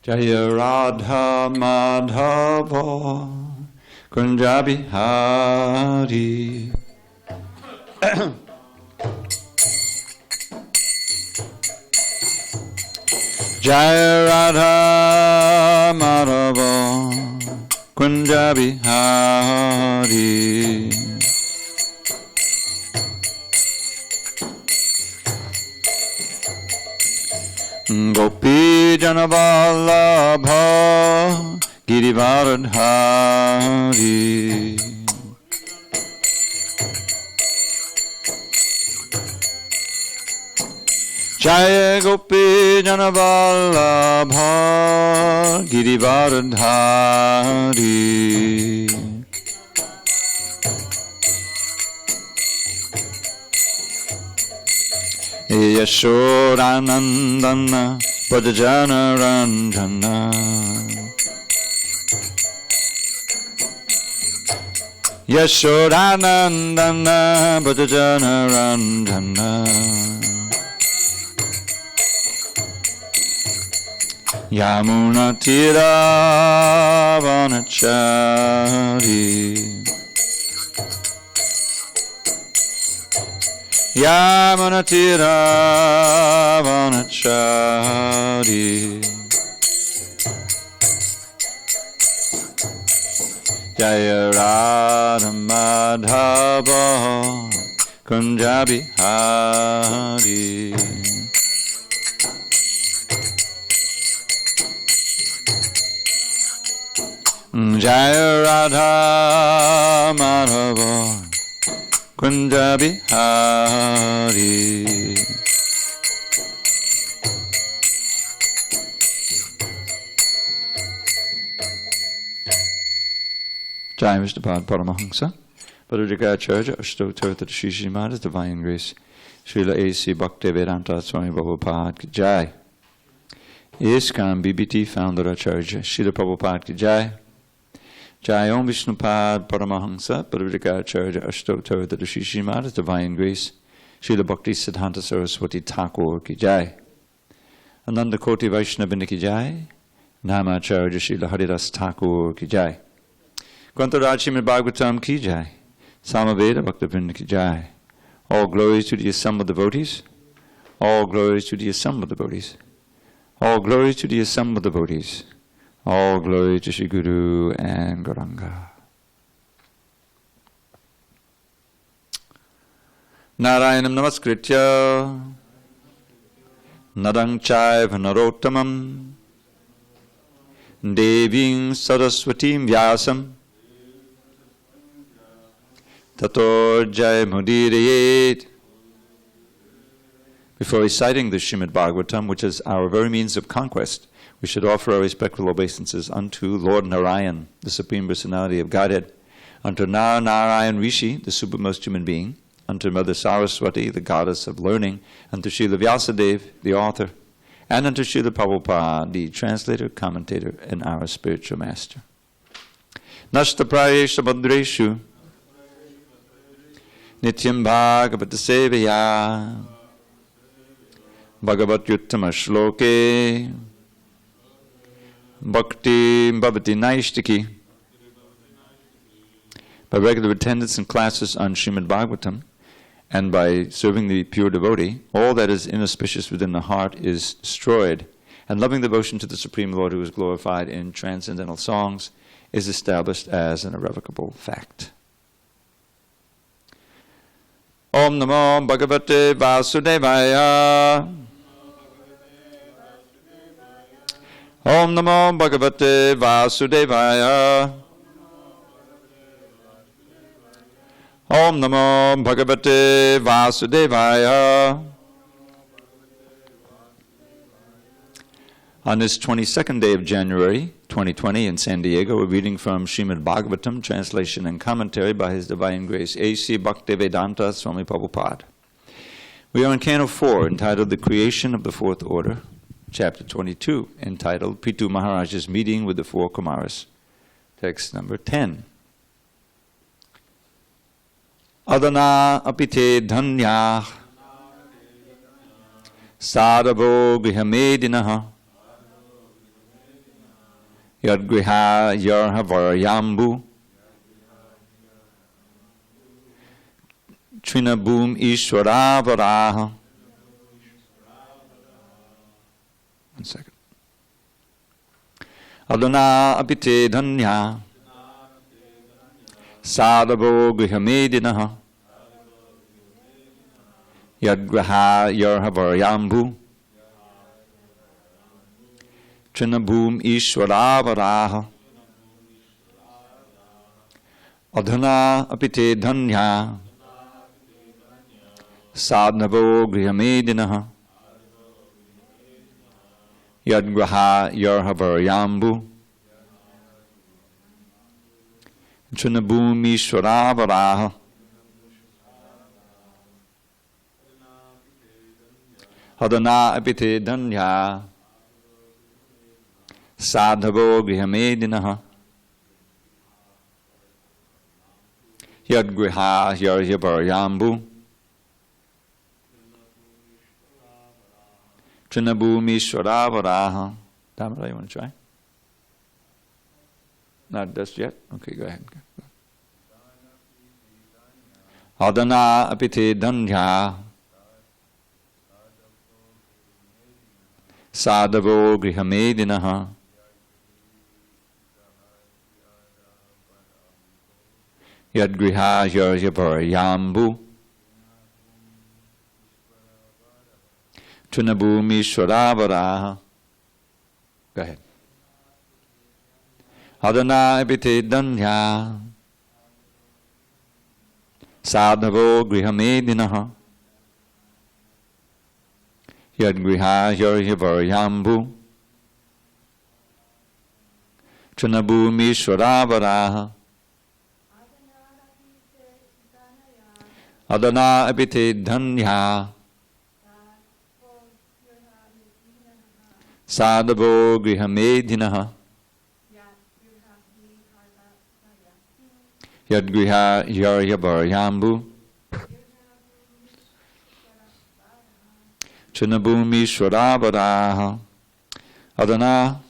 Jaya Radha Madhava Kunja Bihari. Jaya Radha Madhava Kunja Bihari. Gopi Janavallabha Girivaradhari. Jaya Gopi Janavallabha Girivaradhari. Yashodanandana Brajajana Ranjana. Yashodanandana Brajajana Ranjana. Yamuna Tira Vanachari. Yamuna Tira Vanachari. Jaya Radha Madhava Kunja Bihari. Jaya Radha Madhava Kunja Bihari. Jai Vishnupad Paramahamsa Bhadragacharya Ashtottara Shri Srimad Divine Grace Srila A.C. Bhaktivedanta Swami Prabhupada Ki Jai. ISKCON BBT Founder Acharya Srila Prabhupada Ki Jai. Jai Om Vishnupad Paramahamsa Bhadragacharya Ashtottara Shri Srimad Divine Grace Srila Bhakti Siddhanta Saraswati Thakur Ki Jai. Ananda Koti Vaishnavini Ki Jai. Namacharya Srila Haridas Thakur Ki Jai. Grantaraj Srimad Bhagavatam Ki Jai. Samaveda Bhaktivinoda Ki Jai. All glories to the assembled devotees. All glories to the assembled devotees. All glories to the assembled devotees. All glory to Shri Guru and Gauranga. Narayanam Namaskritya Narang Chaiva Narottamam Deving Saraswatim Vyasam Tato Jai Mudirayet. Before reciting the Srimad Bhagavatam, which is our very means of conquest, we should offer our respectful obeisances unto Lord Narayan, the Supreme Personality of Godhead, unto Narayan Rishi, the supermost human being, unto Mother Saraswati, the goddess of learning, unto Srila Vyasadeva, the author, and unto Srila Prabhupada, the translator, commentator, and our spiritual master. Nashta Prayesha Bhadreshu Nityam Bhagavata Sevaya Bhagavat Yuttama Shloke Bhakti Bhavati Naishtiki. By regular attendance in classes on Srimad Bhagavatam and by serving the pure devotee, all that is inauspicious within the heart is destroyed, and loving devotion to the Supreme Lord who is glorified in transcendental songs is established as an irrevocable fact. Om Namo Bhagavate Vasudevaya. Om Namo Bhagavate Vasudevaya. Om Namo Bhagavate Vasudevaya. On this 22nd day of January 2020 in SanDiego, we're reading from Srimad Bhagavatam, translation and commentary by His Divine Grace A.C. Bhaktivedanta Swami Prabhupada. We are in Canto 4, entitled The Creation of the Fourth Order, Chapter 22, entitled Pitu Maharaj's Meeting with the Four Kumaras, text number 10. Adana apite dhanyah sadavo grihamedinaha Yadgriha yarha varayambu Trinabhum Ishwaravaraha. 1 second. Adona apite dhanya Sadavo grihamedinaha Yadgraha yarha varayambu Trinabhum Ishwaravaraha. Adhana apite dhanya Sadnavo grihamedinaha Yadgraha yarha varayambu Trinabhum Ishwaravaraha. Hadana apite dhanya Sadhavo grihamedinaha Yadgriha yarha varayambu Trinabhum Ishwaravaraha. Damara, you want to try? Not just yet? Okay, go ahead. Adana apite dhanya Sadhavo grihamedinaha Yadgriha yarha varayambu Trinabhum Ishwaravaraha. Go ahead. Adana apite dhanya Sadhavo grihamedinaha Yadgriha yarha varayambu Trinabhum Ishwaravaraha. Adana apite dhanya Sadhavo grihamedinaha Yadgriha yarha varayambu Trinabhum Ishwaravaraha. Adana,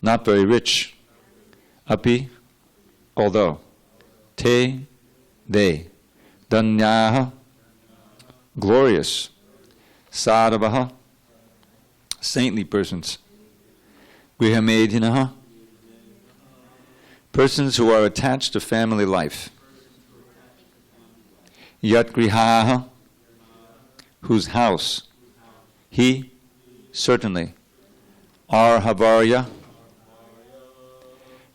not very rich. Api, although. Te, they. Dhanyaha, glorious. Sadhavaha, saintly persons. Grihamedinaha, persons who are attached to family life. Yatgrihaha, whose house. He, certainly. Arhavarya,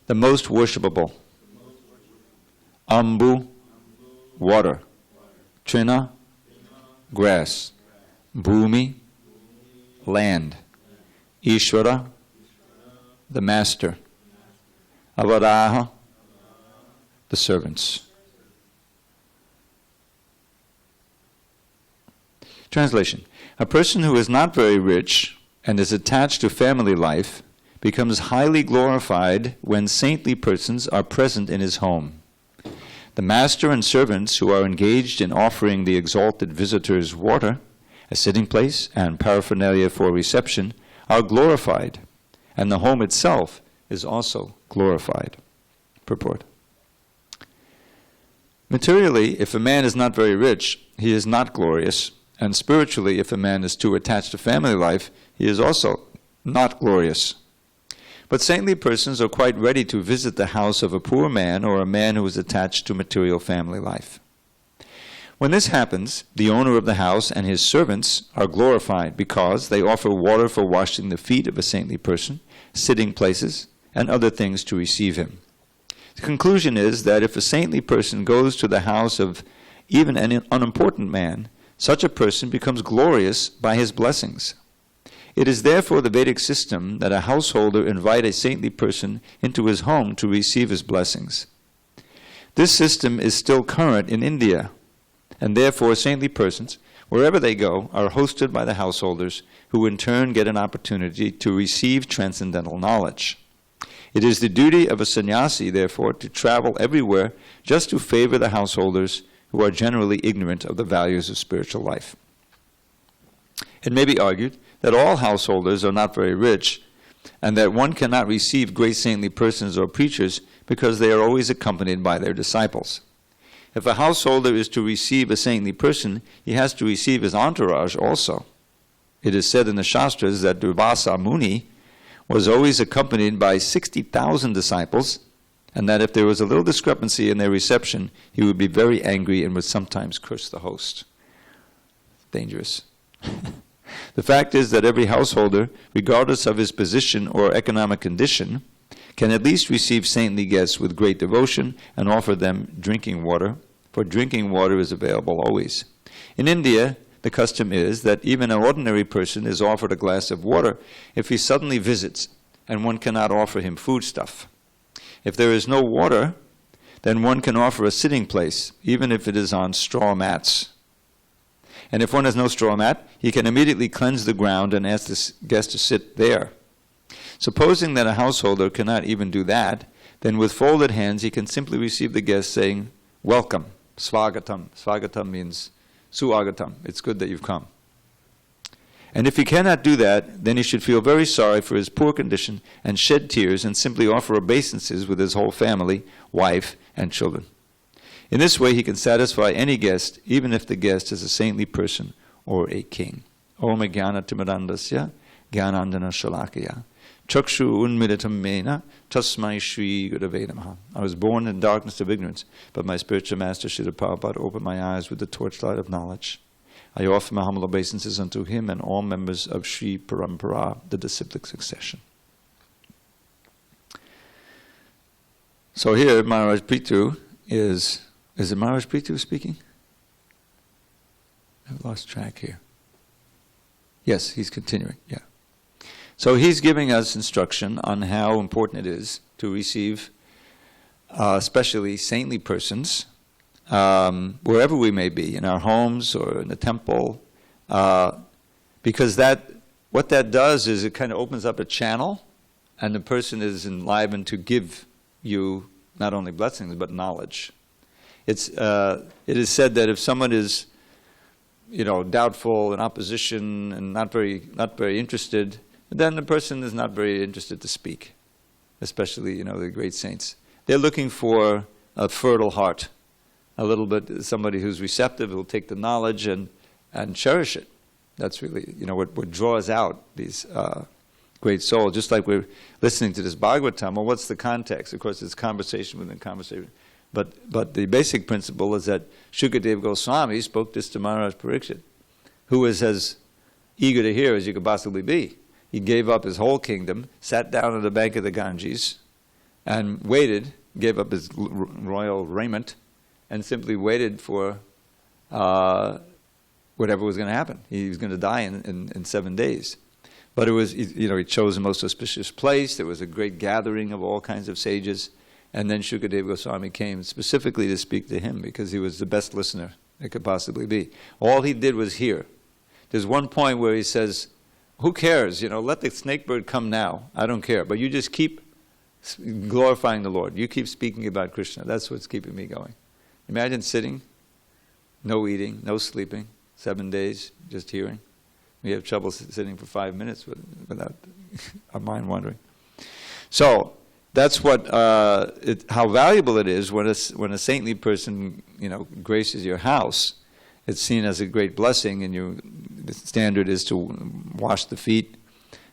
the most worshipable. Ambu, water. Trina, grass. Bhumi, land. Ishvara, the master. Avaraha, the servants. Translation. A person who is not very rich and is attached to family life becomes highly glorified when saintly persons are present in his home. The master and servants who are engaged in offering the exalted visitors water, a sitting place, and paraphernalia for reception are glorified, and the home itself is also glorified. Purport. Materially, if a man is not very rich, he is not glorious, and spiritually, if a man is too attached to family life, he is also not glorious. But saintly persons are quite ready to visit the house of a poor man or a man who is attached to material family life. When this happens, the owner of the house and his servants are glorified because they offer water for washing the feet of a saintly person, sitting places, and other things to receive him. The conclusion is that if a saintly person goes to the house of even an unimportant man, such a person becomes glorious by his blessings. It is therefore the Vedic system that a householder invite a saintly person into his home to receive his blessings. This system is still current in India, and therefore saintly persons, wherever they go, are hosted by the householders, who in turn get an opportunity to receive transcendental knowledge. It is the duty of a sannyasi, therefore, to travel everywhere just to favor the householders who are generally ignorant of the values of spiritual life. It may be argued that all householders are not very rich, and that one cannot receive great saintly persons or preachers because they are always accompanied by their disciples. If a householder is to receive a saintly person, he has to receive his entourage also. It is said in the Shastras that Dravida Muni was always accompanied by 60,000 disciples, and that if there was a little discrepancy in their reception, he would be very angry and would sometimes curse the host. Dangerous. The fact is that every householder, regardless of his position or economic condition, can at least receive saintly guests with great devotion and offer them drinking water, for drinking water is available always. In India, the custom is that even an ordinary person is offered a glass of water if he suddenly visits and one cannot offer him foodstuff. If there is no water, then one can offer a sitting place, even if it is on straw mats. And if one has no straw mat, he can immediately cleanse the ground and ask the guest to sit there. Supposing that a householder cannot even do that, then with folded hands he can simply receive the guest saying, "Welcome, svagatam." Svagatam means suagatam. It's good that you've come. And if he cannot do that, then he should feel very sorry for his poor condition and shed tears and simply offer obeisances with his whole family, wife, and children. In this way, he can satisfy any guest, even if the guest is a saintly person or a king. Om jnana timirandasya jnanandana shalakaya chakshu unmilitam mena tasmai shri gurave namaha. I was born in darkness of ignorance, but my spiritual master Srila Prabhupada opened my eyes with the torchlight of knowledge. I offer my humble obeisances unto him and all members of Sri Parampara, the disciplic succession. So here, Maharaj Prithu is it Maharaj Prithu speaking? I've lost track here. Yes, he's continuing, yeah. So he's giving us instruction on how important it is to receive, especially saintly persons, wherever we may be, in our homes or in the temple, because what that does is it kind of opens up a channel, and the person is enlivened to give you not only blessings but knowledge. It is said that if someone is, doubtful, in opposition, and not very interested, then the person is not very interested to speak, especially the great saints. They're looking for a fertile heart, a little bit somebody who's receptive, who'll take the knowledge and cherish it. That's really what draws out these great souls. Just like we're listening to this Bhagavatam, well, what's the context? Of course, it's conversation within conversation. But the basic principle is that Shukadeva Goswami spoke this to Maharaj Parikshit, who was as eager to hear as you could possibly be. He gave up his whole kingdom, sat down on the bank of the Ganges, and waited, gave up his royal raiment, and simply waited for whatever was going to happen. He was going to die in 7 days. But it was, he chose the most auspicious place. There was a great gathering of all kinds of sages. And then Shukadeva Goswami came specifically to speak to him because he was the best listener it could possibly be. All he did was hear. There's one point where he says, who cares? Let the snakebird come now. I don't care. But you just keep glorifying the Lord. You keep speaking about Krishna. That's what's keeping me going. Imagine sitting, no eating, no sleeping, 7 days, just hearing. We have trouble sitting for 5 minutes without our mind wandering. So that's what how valuable it is when a saintly person graces your house. It's seen as a great blessing, and the standard is to wash the feet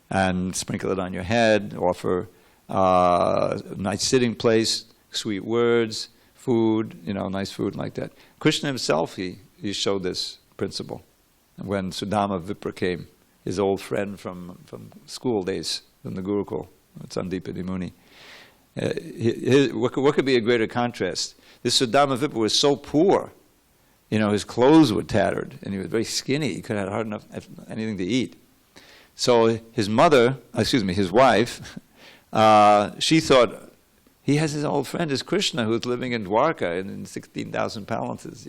and sprinkle it on your head, offer a nice sitting place, sweet words, food, nice food like that. Krishna himself, he showed this principle when Sudama Vipra came, his old friend from school days, from the Gurukul, SanDiego Muni. What could be a greater contrast? This Sudama Vipra was so poor, his clothes were tattered, and he was very skinny. He couldn't have hard enough anything to eat. So his wife, she thought, he has his old friend, his Krishna, who's living in Dwarka in 16,000 palaces.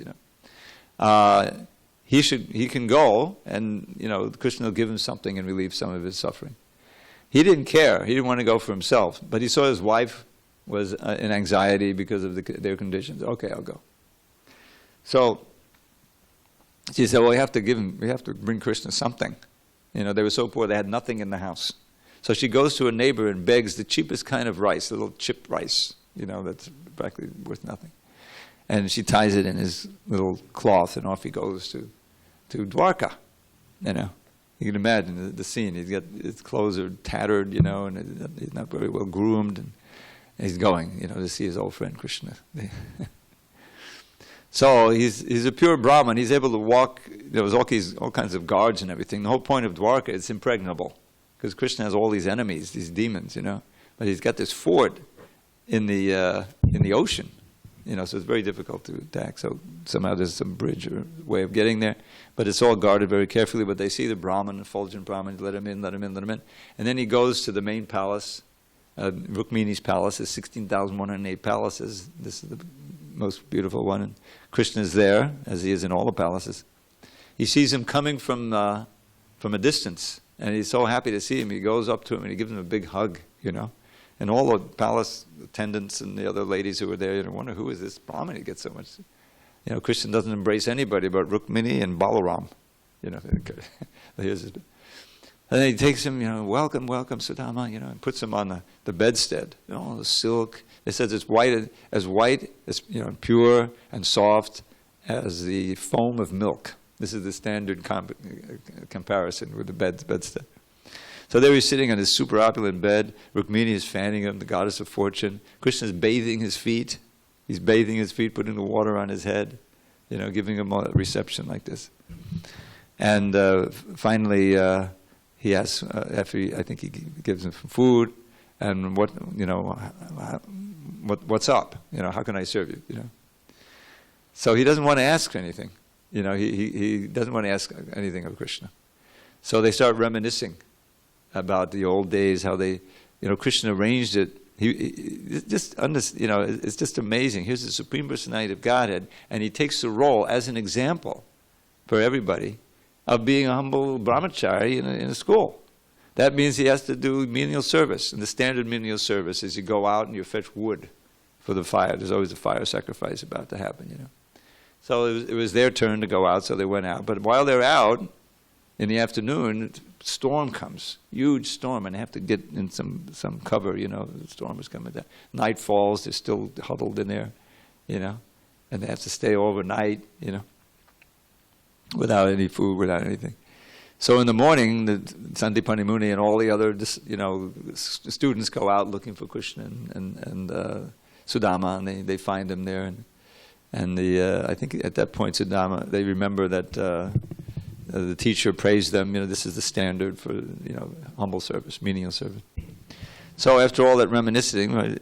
He can go, and Krishna will give him something and relieve some of his suffering. He didn't care. He didn't want to go for himself, but he saw his wife was in anxiety because of their conditions. Okay, I'll go. So she said, "Well, we have to bring Krishna something." They were so poor they had nothing in the house. So she goes to a neighbor and begs the cheapest kind of rice, a little chipped rice, that's practically worth nothing. And she ties it in his little cloth, and off he goes to Dwarka. You can imagine the scene. His clothes are tattered, and he's not very well groomed, and he's going, to see his old friend Krishna. So he's a pure Brahman. He's able to walk. There was all kinds of guards and everything. The whole point of Dwarka is impregnable, because Krishna has all these enemies, these demons, But he's got this fort in the ocean, so it's very difficult to attack. So somehow there's some bridge or way of getting there, but it's all guarded very carefully. But they see the Brahman, effulgent Brahman, let him in, let him in, let him in, and then he goes to the main palace. Rukmini's palace is 16,108 palaces. This is the most beautiful one, and Krishna is there, as he is in all the palaces. He sees him coming from a distance, and he's so happy to see him. He goes up to him and he gives him a big hug, And all the palace attendants and the other ladies who were there, wonder who is this Brahman he gets so much. Krishna doesn't embrace anybody but Rukmini and Balaram. And then he takes him, welcome, welcome, Sudama, and puts him on the bedstead. The silk. It says it's white as pure and soft as the foam of milk. This is the standard comparison with the bedstead. So there he's sitting on his super opulent bed. Rukmini is fanning him, the goddess of fortune. Krishna is bathing his feet. He's bathing his feet, putting the water on his head, giving him a reception like this. And finally, he asks, I think he gives him some food, and what's up? How can I serve you? So he doesn't want to ask anything. He doesn't want to ask anything of Krishna. So they start reminiscing about the old days, how they, Krishna arranged it. It's just amazing. Here's the Supreme Personality of Godhead, and he takes the role as an example for everybody of being a humble brahmachari in a school. That means he has to do menial service. And the standard menial service is you go out and you fetch wood for the fire. There's always a fire sacrifice about to happen, So it was their turn to go out, so they went out. But while they're out, in the afternoon, storm comes, huge storm, and they have to get in some cover, the storm is coming down. Night falls, they're still huddled in there, and they have to stay overnight, without any food, without anything. So in the morning, the Sandipani Muni and all the other, students go out looking for Krishna and Sudama, and they find him there. And I think at that point, Sudama, they remember that the teacher praised them. This is the standard for humble service, menial service. So after all that reminiscing,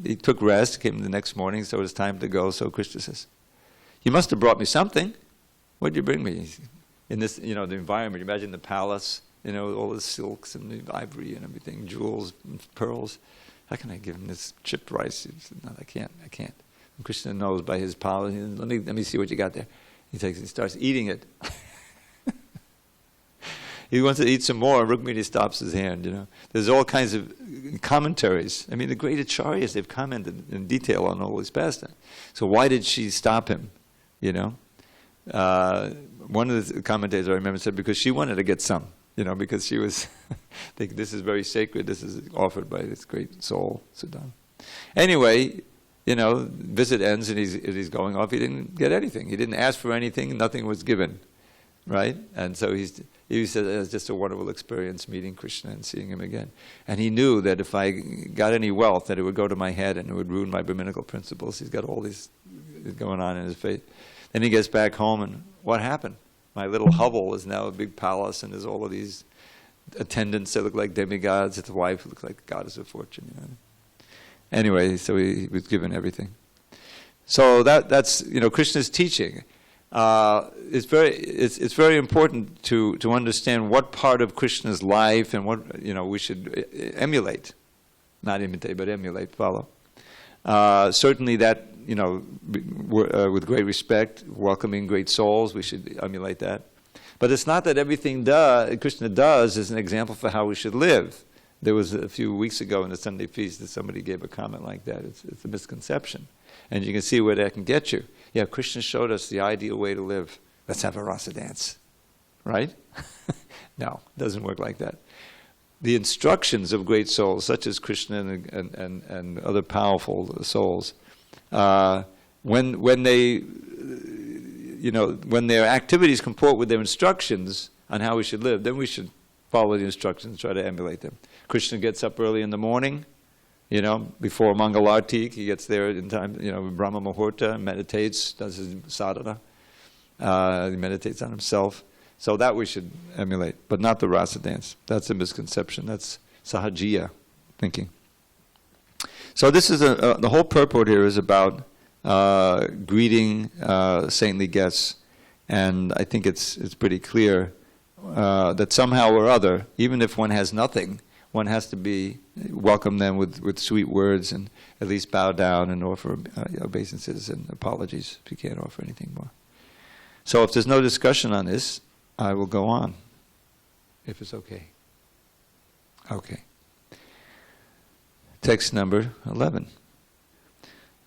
he took rest. Came the next morning, so it was time to go. So Krishna says, "You must have brought me something. What did you bring me?" In this, the environment. Imagine the palace, all the silks and the ivory and everything, jewels and pearls. How can I give him this chipped rice? He said, "No, I can't. And Krishna knows by his power. Let me see what you got there. He starts eating it. He wants to eat some more. Rukmini stops his hand. There's all kinds of commentaries. I mean, the great acharyas, they've commented in detail on all his pastime. So why did she stop him? One of the commentators I remember said because she wanted to get some. Because she was, this is very sacred. This is offered by this great soul, Siddhanta. Anyway, visit ends and he's going off. He didn't get anything. He didn't ask for anything. Nothing was given, right? And so he said it was just a wonderful experience meeting Krishna and seeing him again. And he knew that if I got any wealth, that it would go to my head and it would ruin my Brahminical principles. He's got all this going on in his faith. Then he gets back home, and what happened? My little hovel is now a big palace, and there's all of these attendants that look like demigods. His wife looks like a goddess of fortune. Anyway, so he was given everything. So that's Krishna's teaching. It's very important to understand what part of Krishna's life and what we should emulate, not imitate, but emulate, follow. Certainly that with great respect, welcoming great souls, we should emulate that. But it's not that everything Krishna does is an example for how we should live. There was a few weeks ago in the Sunday feast that somebody gave a comment like that. It's a misconception. And you can see where that can get you. Yeah, Krishna showed us the ideal way to live. Let's have a rasa dance. Right? No, it doesn't work like that. the instructions of great souls, such as Krishna and other powerful souls, when they, when their activities comport with their instructions on how we should live, then we should follow the instructions, try to emulate them. Krishna gets up early in the morning, before Mangalarti, he gets there in time, Brahma Muhurta, meditates, does his sadhana, he meditates on himself. So that we should emulate, but not the rasa dance. That's a misconception. That's sahajiya thinking. So this is the whole purport here is about greeting saintly guests, and I think it's pretty clear that somehow or other, even if one has nothing, one has to welcome them with sweet words and at least bow down and offer obeisances and apologies if you can't offer anything more. So if there's no discussion on this, I will go on, if it's okay. Okay. Text number 11.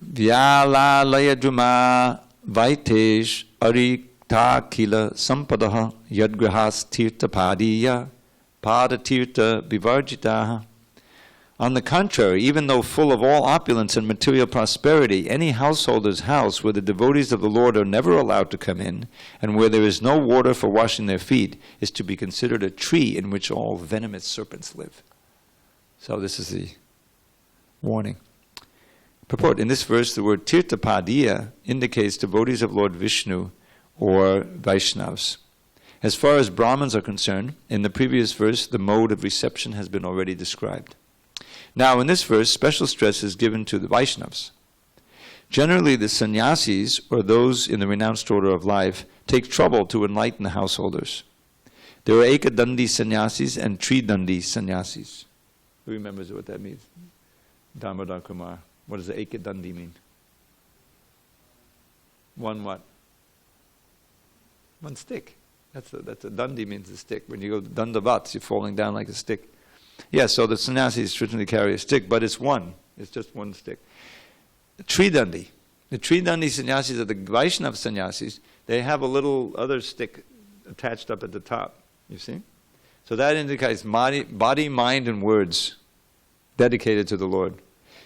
Vyala layadruma vaitesh arikta kila sampadaha yadgrahas tirta padiya pada tirta vivarjitaha. On the contrary, even though full of all opulence and material prosperity, any householder's house where the devotees of the Lord are never allowed to come in, and where there is no water for washing their feet, is to be considered a tree in which all venomous serpents live. So this is the warning. Purport. In this verse, the word Tirtapadiya indicates devotees of Lord Vishnu or Vaishnavas. As far as Brahmins are concerned, in the previous verse, the mode of reception has been already described. Now, in this verse, special stress is given to the Vaishnavas. Generally, the sannyasis, or those in the renounced order of life, take trouble to enlighten the householders. There are ekadandi sannyasis and tridandi sannyasis. Who remembers what that means? Damodar Kumar. What does the ekadandi mean? One what? One stick. That's a dandi means a stick. When you go dandavats, you're falling down like a stick. Yes, so the sannyasis traditionally carry a stick, but it's one. It's just one stick. Tridandi. The Tridandi sannyasis are the Vaishnava sannyasis. They have a little other stick attached up at the top. You see? So that indicates body, mind, and words dedicated to the Lord.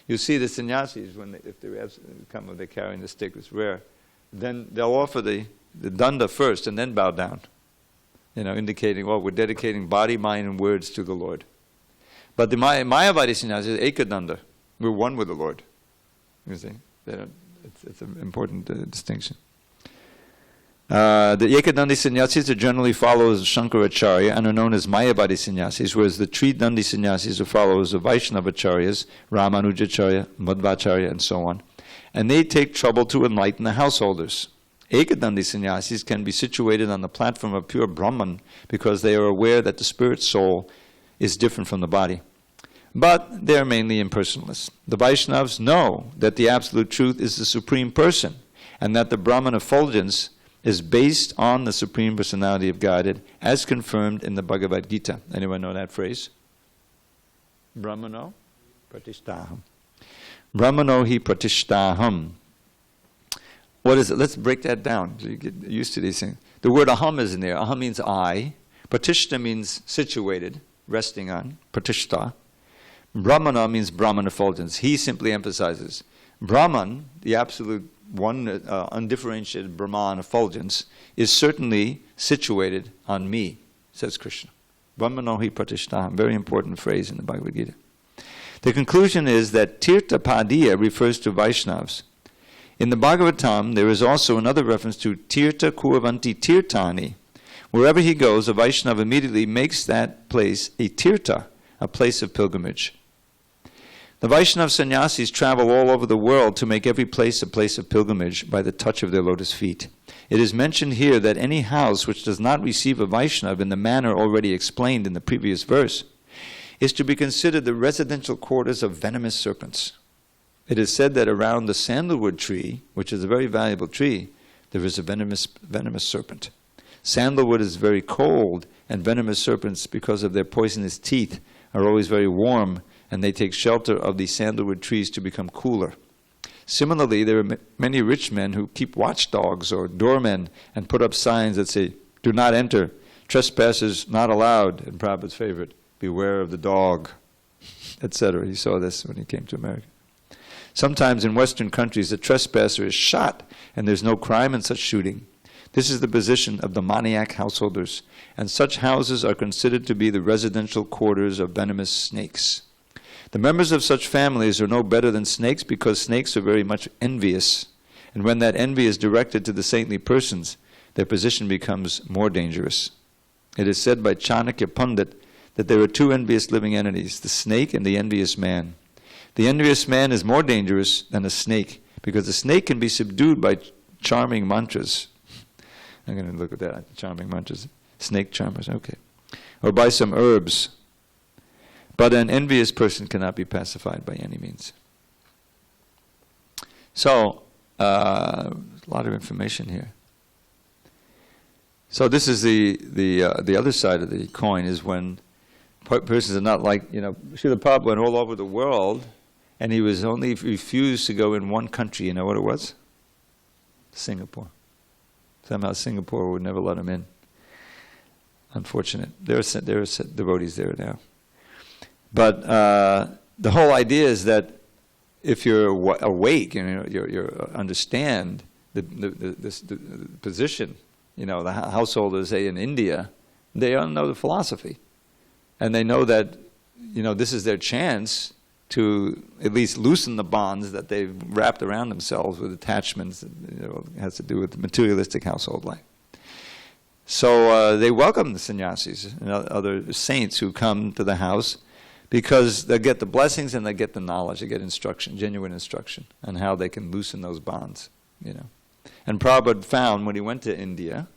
You see the sannyasis, if they're carrying the stick, it's rare. Then they'll offer the danda first and then bow down. Indicating, we're dedicating body, mind, and words to the Lord. But the Mayavadi sannyasi is ekadanda. We're one with the Lord. You see? It's an important distinction. The ekadandi sannyasis generally follows Shankaracharya and are known as Mayavadi sannyasis, whereas the Tridandi sannyasis are followers of Vaishnavacharyas, Ramanujacharya, Madhvacharya, and so on. And they take trouble to enlighten the householders. Ekadandi sannyasis can be situated on the platform of pure Brahman because they are aware that the spirit soul is different from the body. But they are mainly impersonalists. The Vaishnavas know that the absolute truth is the Supreme Person, and that the Brahman effulgence is based on the Supreme Personality of Godhead, as confirmed in the Bhagavad Gita. Anyone know that phrase? Brahmano pratishtaham. Brahmano hi pratishtaham. What is it? Let's break that down so you get used to these things. The word aham is in there. Aham means I. Pratishta means situated, resting on. Pratishta. Brahmana means Brahman effulgence. He simply emphasizes Brahman, the absolute one, undifferentiated Brahman effulgence, is certainly situated on me, says Krishna. Brahmanohi pratishtaham, very important phrase in the Bhagavad Gita. The conclusion is that Tirtha Padiya refers to Vaishnavas. In the Bhagavatam, there is also another reference to Tirtha Kurvanti Tirthani. Wherever he goes, a Vaishnava immediately makes that place a Tirtha, a place of pilgrimage. The Vaishnava sannyasis travel all over the world to make every place a place of pilgrimage by the touch of their lotus feet. It is mentioned here that any house which does not receive a Vaishnava in the manner already explained in the previous verse is to be considered the residential quarters of venomous serpents. It is said that around the sandalwood tree, which is a very valuable tree, there is a venomous serpent. Sandalwood is very cold, and venomous serpents, because of their poisonous teeth, are always very warm, and they take shelter of the sandalwood trees to become cooler. Similarly, there are many rich men who keep watchdogs or doormen and put up signs that say, "Do not enter, trespassers not allowed," in Prabhupada's favorite, beware of the dog, etc. He saw this when he came to America. Sometimes in Western countries, a trespasser is shot, and there's no crime in such shooting. This is the position of the maniac householders, and such houses are considered to be the residential quarters of venomous snakes. The members of such families are no better than snakes because snakes are very much envious, and when that envy is directed to the saintly persons, their position becomes more dangerous. It is said by Chanakya Pandit that there are two envious living entities, the snake and the envious man. The envious man is more dangerous than a snake because the snake can be subdued by charming mantras. I'm going to look at that, charming mantras. Snake charmers, okay. Or by some herbs. But an envious person cannot be pacified by any means. So, a lot of information here. So this is the other side of the coin, is when persons are not like, Srila Prabhupada went all over the world, and he was only refused to go in one country. You know what it was? Singapore. Somehow Singapore would never let him in. Unfortunate. There are devotees there now. But the whole idea is that if you're awake, you understand the position. The householders, say in India, they all know the philosophy, and they know that this is their chance to at least loosen the bonds that they've wrapped around themselves with attachments that has to do with the materialistic household life. So they welcome the sannyasis and other saints who come to the house, because they get the blessings and they get the knowledge, they get instruction, genuine instruction, on how they can loosen those bonds. And Prabhupada found when he went to India,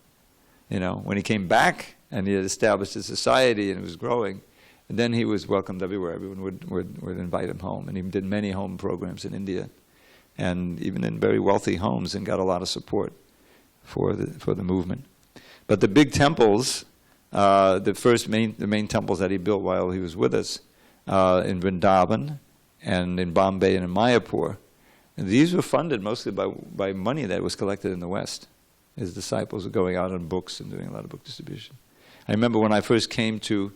when he came back and he had established a society and it was growing, and then he was welcomed everywhere. Everyone would invite him home. And he did many home programs in India, and even in very wealthy homes, and got a lot of support for the movement. But the big temples, the main temples that he built while he was with us, in Vrindavan and in Bombay and in Mayapur, and these were funded mostly by money that was collected in the West. His disciples were going out on books and doing a lot of book distribution. I remember when I first came to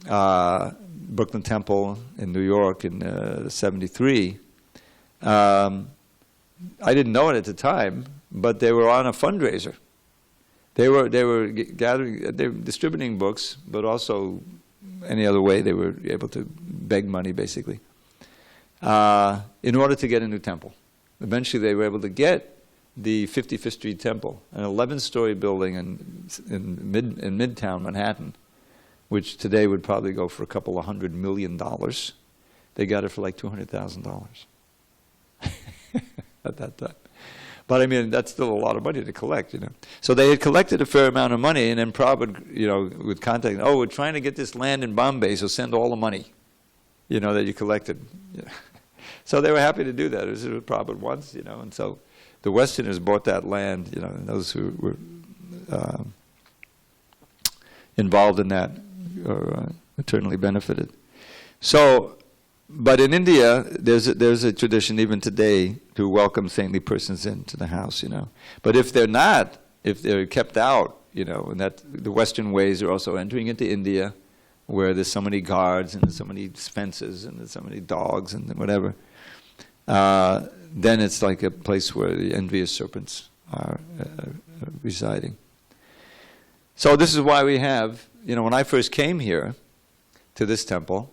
Brooklyn Temple in New York in '73. I didn't know it at the time, but they were on a fundraiser. They were gathering, they were distributing books, but also any other way they were able to beg money, basically, in order to get a new temple. Eventually, they were able to get the 55th Street Temple, an 11-story building in Midtown Manhattan, which today would probably go for a couple of $100 million. They got it for like $200,000 at that time. But I mean, that's still a lot of money to collect, So they had collected a fair amount of money, and then Prabhupada, would contact them, we're trying to get this land in Bombay, so send all the money, that you collected. So they were happy to do that. This is what Prabhupada wants, and so the Westerners bought that land, and those who were involved in that are eternally benefited. So, but in India, there's a tradition even today to welcome saintly persons into the house, But if they're not, if they're kept out, and that the Western ways are also entering into India, where there's so many guards and there's so many fences and there's so many dogs and whatever, then it's like a place where the envious serpents are residing. So this is why we have, when I first came here to this temple,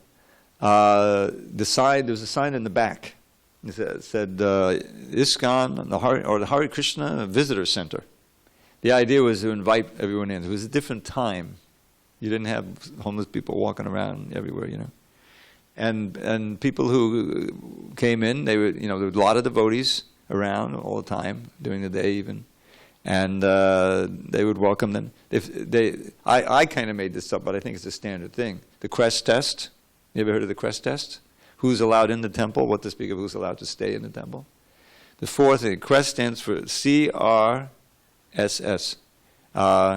there was a sign in the back. It said ISKCON, the Harekrishna Visitor Center. The idea was to invite everyone in. It was a different time. You didn't have homeless people walking around everywhere, And people who came in, there were a lot of devotees around all the time, during the day even. And they would welcome them. I kind of made this up, but I think it's a standard thing. The crest test. You ever heard of the crest test? Who's allowed in the temple? What to speak of who's allowed to stay in the temple? The fourth thing, crest stands for CRSS.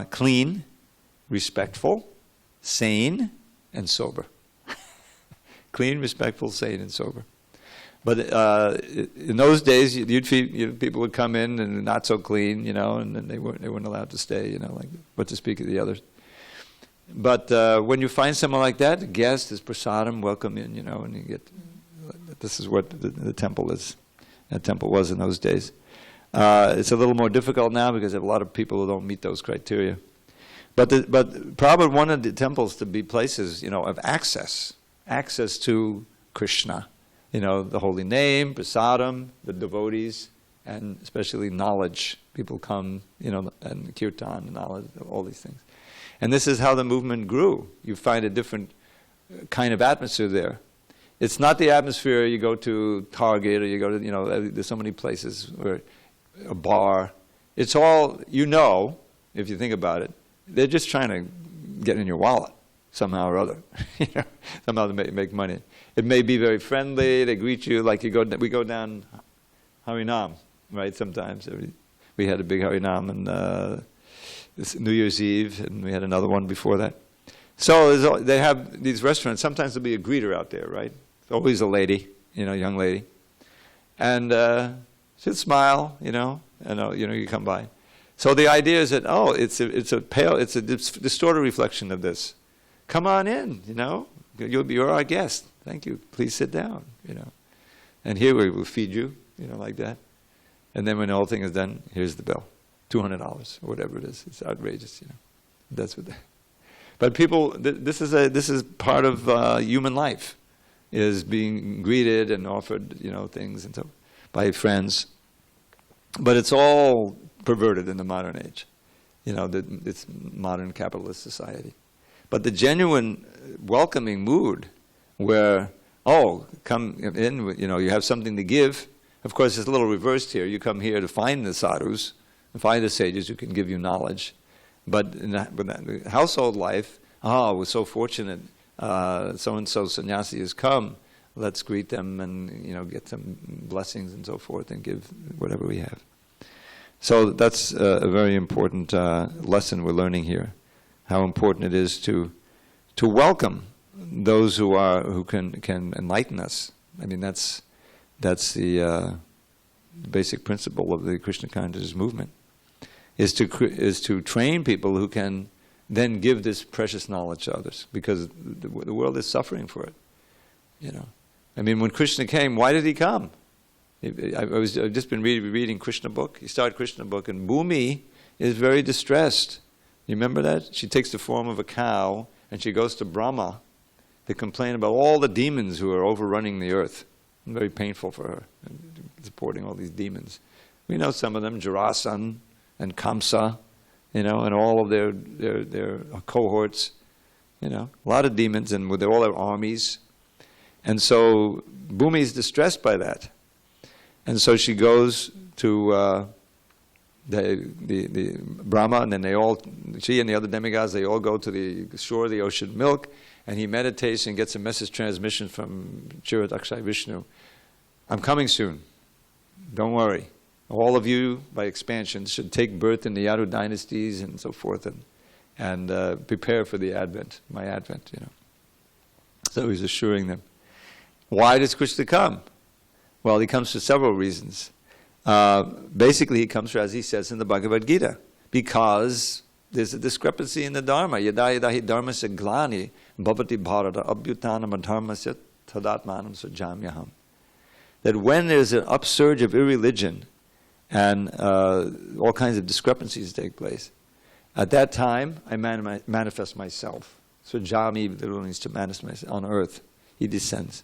Clean, respectful, sane, and sober. Clean, respectful, sane, and sober. But in those days, people would come in and not so clean, and then they weren't allowed to stay, like what to speak of the others. But when you find someone like that, a guest is prasadam, welcome in, and you get, this is what the temple is. That temple was in those days. It's a little more difficult now because there are a lot of people who don't meet those criteria. But Prabhupada wanted the temples to be places, of access to Krishna. The holy name, prasadam, the devotees, and especially knowledge. People come, and kirtan, knowledge, all these things. And this is how the movement grew. You find a different kind of atmosphere there. It's not the atmosphere you go to Target or you go to, there's so many places where a bar. It's all, if you think about it, they're just trying to get in your wallet somehow or other. Somehow to make money. It may be very friendly. They greet you like we go down Harinam, right? Sometimes we had a big Harinam and this New Year's Eve, and we had another one before that. So they have these restaurants. Sometimes there'll be a greeter out there, right? Always a lady, young lady, and she'll smile, and you come by. So the idea is that it's a distorted reflection of this. Come on in, you're our guest. Thank you. Please sit down, And here we will feed you, like that. And then when the whole thing is done, here's the bill, $200 or whatever it is. It's outrageous, That's what. But people, this is part of human life, is being greeted and offered, things and so by friends. But it's all perverted in the modern age, it's modern capitalist society. But the genuine welcoming mood, where come in, you have something to give. Of course, it's a little reversed here. You come here to find the sadhus, and find the sages who can give you knowledge. But in the household life, we're so fortunate. So-and-so sannyasi has come. Let's greet them and get some blessings and so forth, and give whatever we have. So that's a very important lesson we're learning here. How important it is to welcome those who can enlighten us. I mean, that's the basic principle of the Krishna consciousness movement. Is to train people who can then give this precious knowledge to others, because the world is suffering for it. I mean, when Krishna came, why did he come? I've just been reading Krishna book. He started Krishna book, and Bhumi is very distressed. You remember that? She takes the form of a cow, and she goes to Brahma to complain about all the demons who are overrunning the earth. Very painful for her, supporting all these demons. We know some of them, Jarasan and Kamsa, and all of their cohorts, a lot of demons, and with all their armies. And so Bhumi is distressed by that. And so she goes to the Brahma, and then she and the other demigods, they all go to the shore of the ocean milk, and he meditates and gets a message transmission from Chirat Akshay Vishnu. I'm coming soon. Don't worry. All of you, by expansion, should take birth in the Yadu dynasties and so forth, and prepare for the advent, my advent, So he's assuring them. Why does Krishna come? Well, he comes for several reasons. Basically, he comes for, as he says in the Bhagavad Gita, because there's a discrepancy in the Dharma. Yada yada hi dharmasya glani bhavati bharata abhyutanam adharmasya tadatmanam sajamyaham. That when there's an upsurge of irreligion and all kinds of discrepancies take place, at that time I manifest myself. So Jami literally means to manifest myself on earth. He descends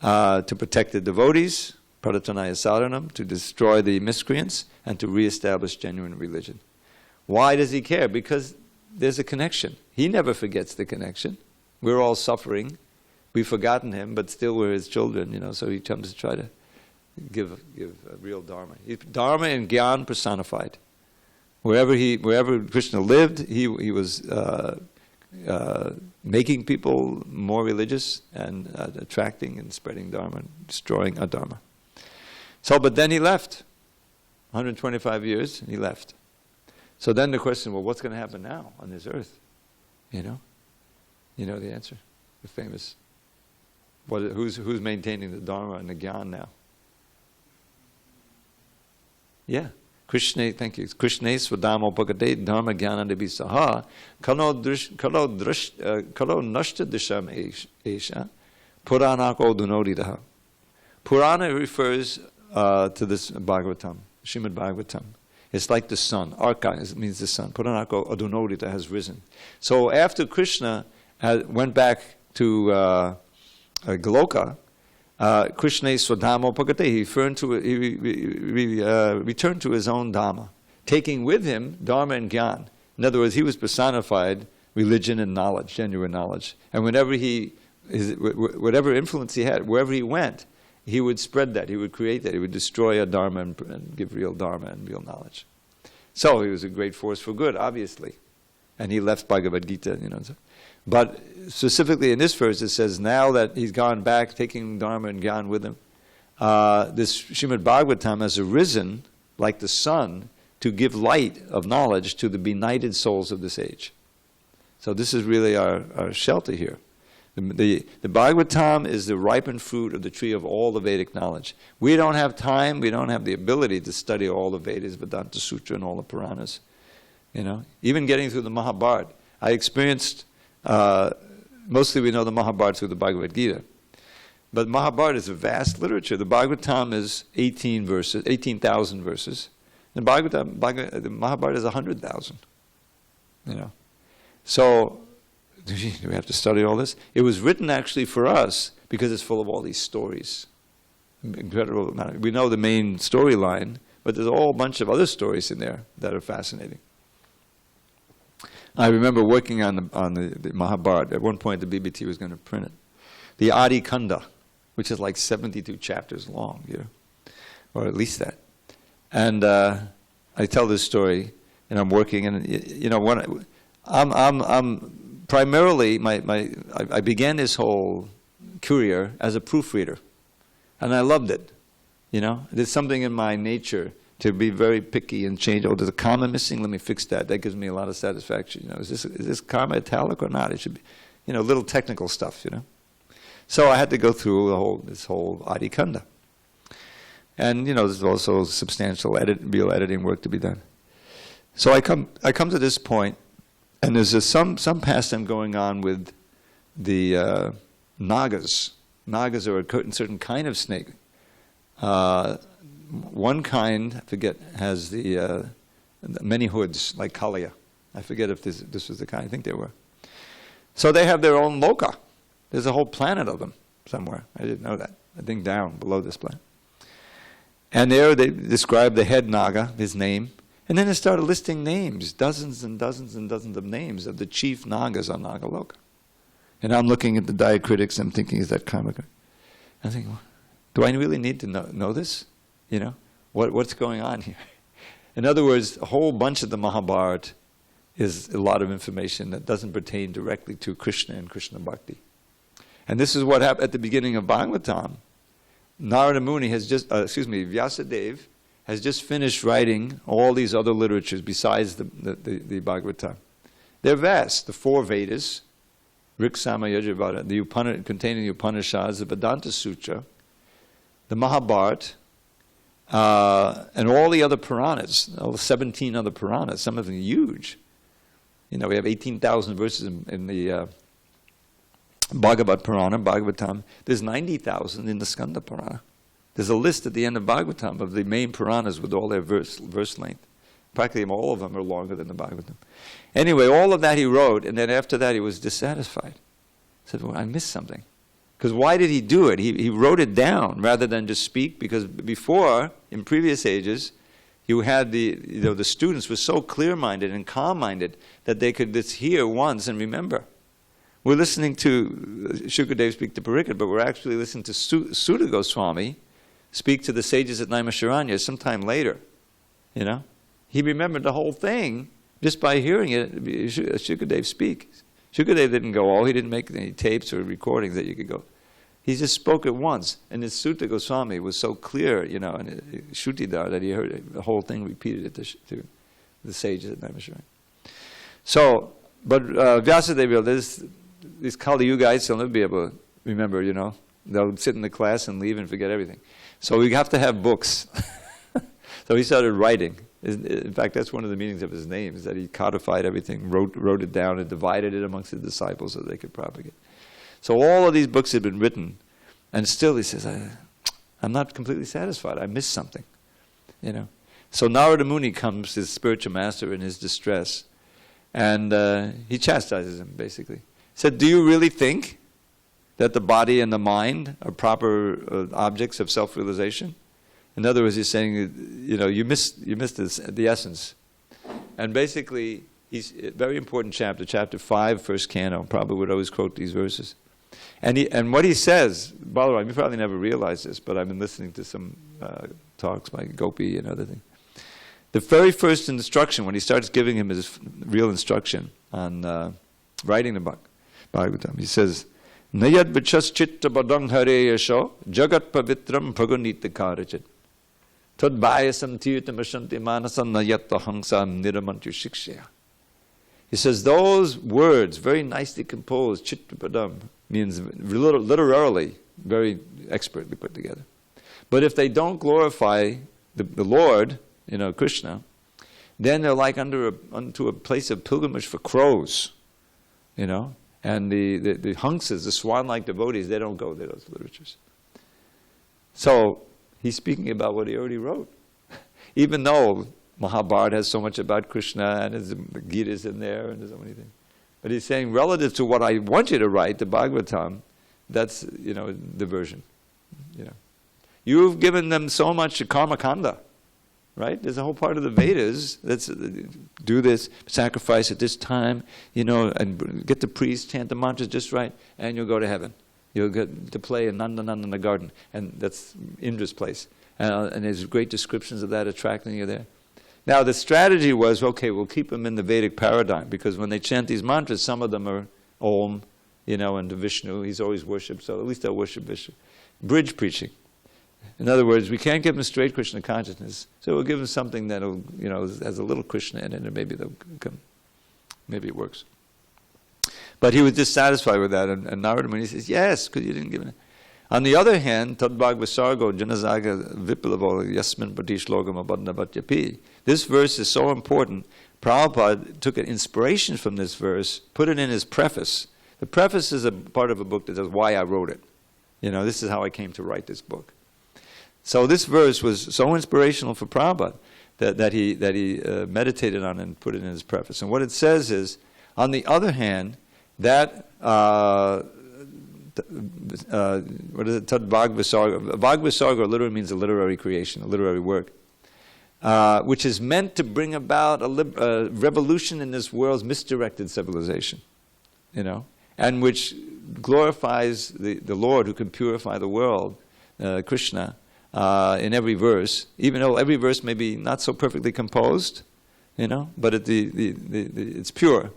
to protect the devotees, Pradatanaya Sadhanam, to destroy the miscreants, and to reestablish genuine religion. Why does he care? Because there's a connection. He never forgets the connection. We're all suffering. We've forgotten him, but still we're his children, so he comes to try to give a real Dharma. Dharma and Gyan personified. Wherever Krishna lived, he was making people more religious and attracting and spreading Dharma and destroying adharma. So, but then he left. 125 years, he left. So then the question, well, what's going to happen now on this earth? You know the answer. The famous, who's maintaining the Dharma and the Gyan now? Yeah, Krishna, thank you. Krishna Swadamo Pagate Dharma Jnana Devi Saha Kalo Nashta Disham Esha Puranako Dunodidaha. Purana refers to this Bhagavatam, Srimad Bhagavatam. It's like the sun. Arka means the sun. Puranako Adunodita has risen. So after Krishna went back to Goloka, Krishna Swadhamo Pagate, he returned to his own Dhamma, taking with him Dharma and Gyan. In other words, he was personified religion and knowledge, genuine knowledge. And whatever influence he had, wherever he went, he would spread that, he would create that, he would destroy a Dharma and give real Dharma and real knowledge. So he was a great force for good, obviously. And he left Bhagavad Gita, But specifically in this verse, it says, now that he's gone back, taking Dharma and Gyan with him, this Srimad Bhagavatam has arisen like the sun to give light of knowledge to the benighted souls of this age. So this is really our shelter here. The Bhagavatam is the ripened fruit of the tree of all the Vedic knowledge. We don't have time, we don't have the ability to study all the Vedas, Vedanta Sutra and all the Puranas. Even getting through the Mahabharata. I experienced, mostly we know the Mahabharata through the Bhagavad Gita. But Mahabharata is a vast literature. The Bhagavatam is 18,000 verses. The Mahabharata is 100,000. So, do we have to study all this? It was written actually for us because it's full of all these stories. Incredible amount. We know the main storyline, but there's a whole bunch of other stories in there that are fascinating. I remember working on the Mahabharata. At one point, the BBT was going to print it. The Adi Kanda, which is like 72 chapters long, or at least that. And I tell this story, and I'm working, and when I'm primarily I began this whole career as a proofreader, and I loved it. There's something in my nature to be very picky and change. Oh, there's a comma missing. Let me fix that. That gives me a lot of satisfaction. Is this comma italic or not? It should be, little technical stuff. So I had to go through this whole Adi Kanda, and there's also substantial real editing work to be done. So I come to this point. And there's some pastime going on with the nagas. Nagas are a certain kind of snake. One kind, I forget, has the many hoods, like Kaliya. I forget if this was the kind. I think they were. So they have their own loka. There's a whole planet of them somewhere. I didn't know that. I think down below this planet. And there they describe the head naga, his name. And then they started listing names, dozens and dozens and dozens of names of the chief nagas on Nagaloka. And I'm looking at the diacritics, I'm thinking, is that Karmika? I think, well, do I really need to know this? What's going on here? In other words, a whole bunch of the Mahabharata is a lot of information that doesn't pertain directly to Krishna and Krishna Bhakti. And this is what happened at the beginning of Bhagavatam. Narada Muni Vyasadeva has just finished writing all these other literatures besides the Bhagavatam. They're vast. The 4 Vedas, Rik, Sama, Yajurveda, containing the Upanishads, the Vedanta Sutra, the Mahabharata, and all the other Puranas, all the 17 other Puranas, some of them huge. We have 18,000 verses in the Bhagavat Purana, Bhagavatam. There's 90,000 in the Skanda Purana. There's a list at the end of Bhagavatam of the main Puranas with all their verse length. Practically all of them are longer than the Bhagavatam. Anyway, all of that he wrote, and then after that he was dissatisfied. He said, well, I missed something. Because why did he do it? He wrote it down rather than just speak, because before, in previous ages, you had the students were so clear-minded and calm-minded that they could just hear once and remember. We're listening to Shukadeva speak to Pariksit, but we're actually listening to Sutta Goswami speak to the sages at Naimisharanya sometime later. He remembered the whole thing just by hearing it. Shukadeva speak. Shukadeva didn't go, he didn't make any tapes or recordings that you could go. He just spoke it once, and his Sutta Goswami was so clear, and Shrutidhar, that he heard the whole thing repeated it to the sages at Naimisharanya. So, but Vyasadeva, these Kali Yugites, they'll never be able to remember, They'll sit in the class and leave and forget everything. So we have to have books. So he started writing. In fact, that's one of the meanings of his name, is that he codified everything, wrote it down, and divided it amongst the disciples so they could propagate. So all of these books had been written, and still he says, I'm not completely satisfied. I missed something, you know. So Narada Muni comes, his spiritual master, in his distress, and he chastises him, basically. He said, do you really think that the body and the mind are proper objects of self-realization? In other words, he's saying, you know, you missed the essence. And basically, he's a very important chapter 5, first canto. Prabhupada would always quote these verses. And what he says, Balaram, you probably never realized this, but I've been listening to some talks by Gopi and other things. The very first instruction, when he starts giving him his real instruction on writing the Bhagavatam, he says, Nayad vichas chitta badang hare yasho jagat pavitram pragunita karajit tad bayasam tirtam ashanti manasam nayatta hangsam niramantu shikshya. He says those words, very nicely composed, chitta padam, means literally very expertly put together. But if they don't glorify the Lord, you know, Krishna, then they're like unto a place of pilgrimage for crows, you know. And the hunksas, the swan-like devotees, they don't go to those literatures. So he's speaking about what he already wrote. Even though Mahabharata has so much about Krishna and his Gita is in there and there's so many things. But he's saying relative to what I want you to write, the Bhagavatam, that's, you know, the version. You know, you've given them so much karma kanda. Right? There's a whole part of the Vedas that's do this, sacrifice at this time, you know, and get the priest, chant the mantras just right, and you'll go to heaven. You'll get to play in Nandananda in the garden, and that's Indra's place. And there's great descriptions of that attracting you there. Now the strategy was, okay, we'll keep them in the Vedic paradigm, because when they chant these mantras, some of them are Om, you know, and to Vishnu, he's always worshipped, so at least they'll worship Vishnu. Bridge preaching. In other words, we can't give them straight Krishna consciousness, so we'll give them something that'll, you know, has a little Krishna in it, and maybe they'll come, maybe it works. But he was dissatisfied with that, and Narada Muni says, yes, because you didn't give it. On the other hand, Tad Bhagavasargo Janazaga Vipilavo Yasmin Patish Logam Abadna Bhatyapi. This verse is so important. Prabhupada took an inspiration from this verse, put it in his preface. The preface is a part of a book that says why I wrote it. You know, this is how I came to write this book. So this verse was so inspirational for Prabhupada that he meditated on and put it in his preface. And what it says is, on the other hand, that what is it? Tad Bhagavasarga. Bhagavasarga literally means a literary creation, a literary work, which is meant to bring about a revolution in this world's misdirected civilization, you know, and which glorifies the Lord who can purify the world, Krishna. In every verse, even though every verse may be not so perfectly composed, you know, but it's pure.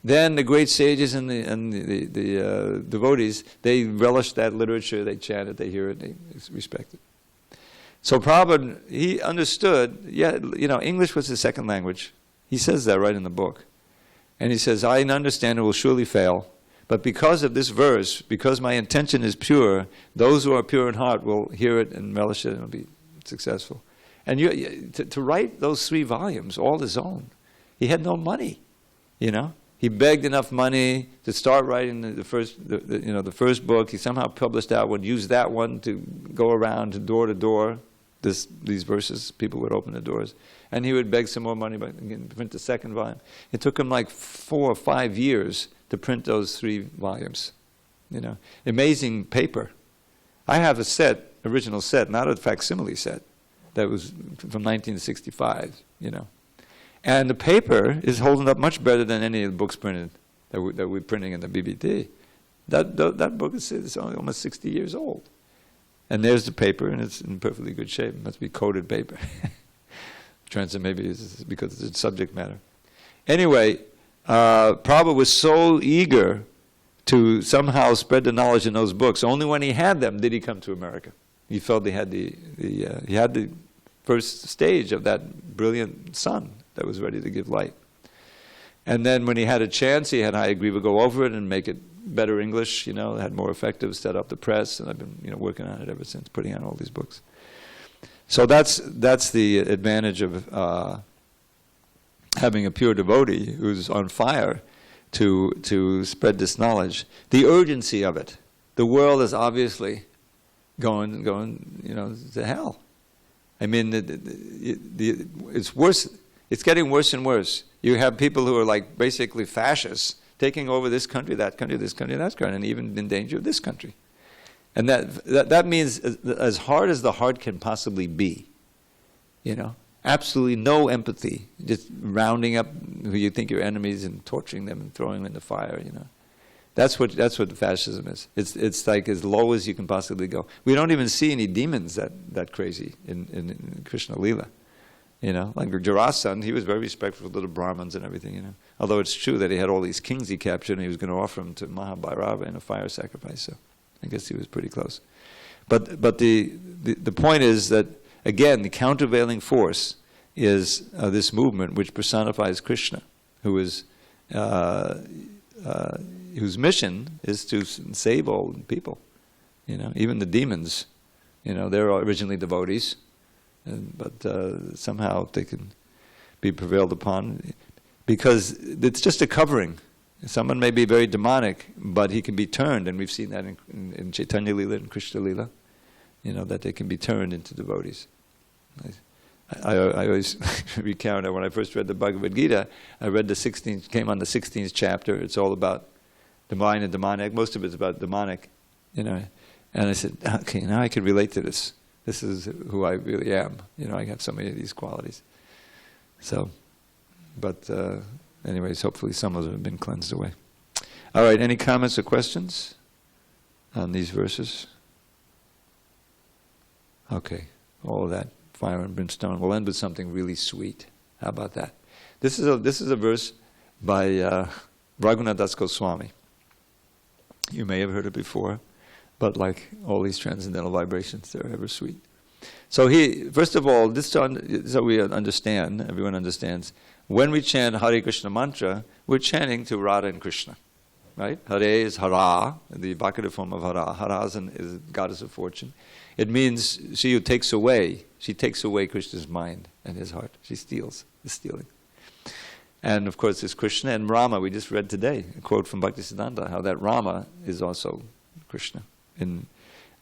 Then the great sages and the devotees, they relish that literature, they chant it, they hear it, they respect it. So Prabhupada, he understood, yeah, you know, English was his second language. He says that right in the book. And he says, I understand it will surely fail. But because of this verse, because my intention is pure, those who are pure in heart will hear it and relish it and will be successful. And to write those 3 volumes, all his own, he had no money, you know. He begged enough money to start writing the first book. He somehow published that one, used that one to go around to door. These verses, people would open the doors. And he would beg some more money, but again, print the second volume. It took him like 4 or 5 years to print those 3 volumes, you know. Amazing paper. I have a set, original set, not a facsimile set, that was from 1965, you know. And the paper is holding up much better than any of the books printed that we're printing in the BBT. That book is only almost 60 years old. And there's the paper, and it's in perfectly good shape. It must be coated paper. Maybe it's because it's subject matter. Anyway, Prabhupada was so eager to somehow spread the knowledge in those books. Only when he had them did he come to America. He felt he had the first stage of that brilliant sun that was ready to give light. And then when he had a chance, he had Hayagriva go over it and make it better English, you know, had more effective, set up the press, and I've been, you know, working on it ever since, putting out all these books. So that's the advantage of having a pure devotee who's on fire to spread this knowledge. The urgency of it. The world is obviously going, to hell. I mean, it's worse. It's getting worse and worse. You have people who are like basically fascists taking over this country, that country, this country, that country, and even in danger of this country. And that means as hard as the heart can possibly be, absolutely no empathy, just rounding up who you think your enemies and torturing them and throwing them in the fire, That's what the fascism is. It's like as low as you can possibly go. We don't even see any demons that crazy in Krishna Lila. Like Jarasandha, he was very respectful of little Brahmins and everything, Although it's true that he had all these kings he captured and he was going to offer them to Mahabhairava in a fire sacrifice, so I guess he was pretty close. But the point is that, again, the countervailing force is this movement which personifies Krishna, who is whose mission is to save all people. Even the demons, they're originally devotees, but somehow they can be prevailed upon because it's just a covering. Someone may be very demonic, but he can be turned, and we've seen that in Chaitanya Lila and Krishna Lila, that they can be turned into devotees. I always recount that when I first read the Bhagavad Gita, I read came on the 16th chapter. It's all about divine and demonic. Most of it's about demonic, And I said, okay, now I can relate to this. This is who I really am. I have so many of these qualities. So, but anyways, hopefully some of them have been cleansed away. All right, any comments or questions on these verses? Okay, all of that fire and brimstone. We'll end with something really sweet. How about that? This is a verse by Raghunath Das Goswami. You may have heard it before, but like all these transcendental vibrations, they're ever sweet. So first of all, so we understand, everyone understands, when we chant Hare Krishna mantra, we're chanting to Radha and Krishna, right? Hare is Hara, the evocative form of Hara. Hara is goddess of fortune. It means she takes away Krishna's mind and his heart. She is stealing. And of course there's Krishna and Rama. We just read today a quote from Bhaktisiddhanta, how that Rama is also Krishna,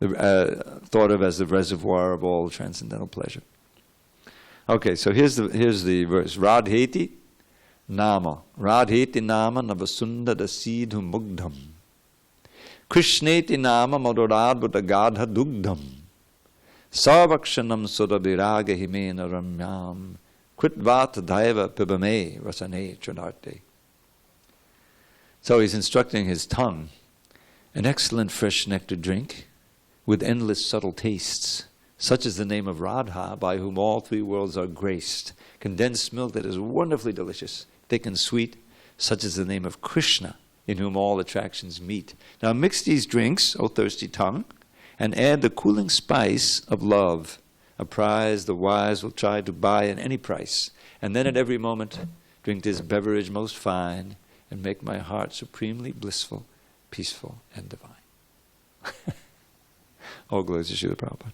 thought of as the reservoir of all transcendental pleasure. Okay, so here's the verse. Radheti nama navasundara sidhu mugdham. Krishneti nama madhuradbhuta gadha dugdham. Sarvakshanam surabhiraga himena ramyam. Kritvat daiva pibame rasane chadarte. So he's instructing his tongue, an excellent fresh nectar drink with endless subtle tastes, such as the name of Radha, by whom all three worlds are graced. Condensed milk that is wonderfully delicious, thick and sweet, such as the name of Krishna, in whom all attractions meet. Now mix these drinks, O thirsty tongue, and add the cooling spice of love, a prize the wise will try to buy at any price. And then at every moment, drink this beverage most fine, and make my heart supremely blissful, peaceful, and divine. All glories to Srila Prabhupada.